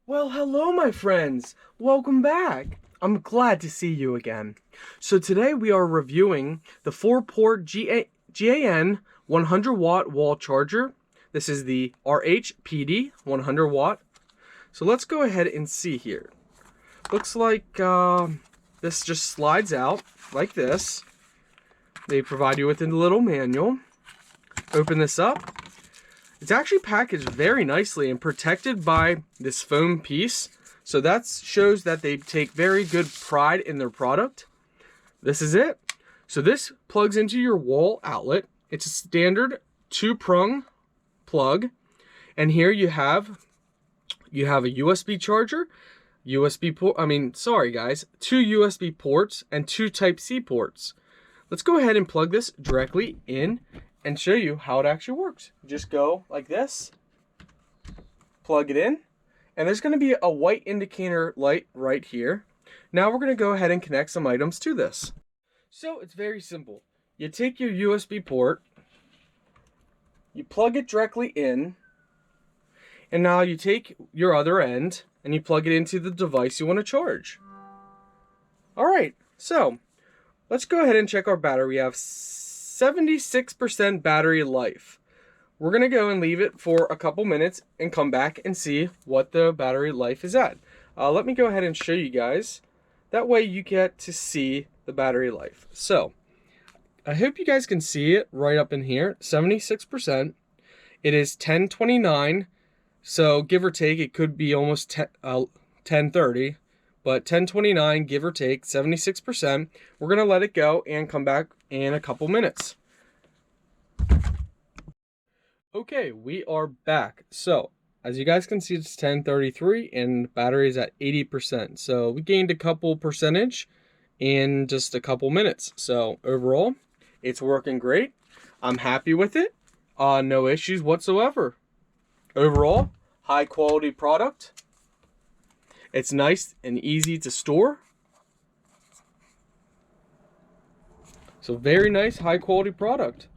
Well, hello, my friends. Welcome back. I'm glad to see you again. So today we are reviewing the 4-port GaN 100-watt wall charger. This is the RHPD 100-watt. So let's go ahead and see here. Looks like this just slides out like this. They provide you with a little manual. Open this up. It's actually packaged very nicely and protected by this foam piece. So that shows that they take very good pride in their product. This is it. So this plugs into your wall outlet. It's a standard 2-prong plug. And here you have a USB charger, two USB ports and 2 Type-C ports. Let's go ahead and plug this directly in and show you how it actually works. Just go like this, plug it in, and there's going to be a white indicator light right here. Now we're going to go ahead and connect some items to this. So it's very simple. You take your USB port, you plug it directly in, and now you take your other end and you plug it into the device you want to charge. Alright, so let's go ahead and check our battery. We have 76% battery life. We're going to go and leave it for a couple minutes and come back and see what the battery life is at. Let me go ahead and show you guys. That way you get to see the battery life. So, I hope you guys can see it right up in here. 76%. It is 10:29. So, give or take, it could be almost 10:30. But 10:29, give or take, 76%. We're going to let it go and come back in a couple minutes. Okay, we are back. So, as you guys can see, it's 10:33 and the battery is at 80%. So, we gained a couple percentage in just a couple minutes. So, overall, it's working great. I'm happy with it. No issues whatsoever. Overall, high quality product. It's nice and easy to store. So very nice, high quality product.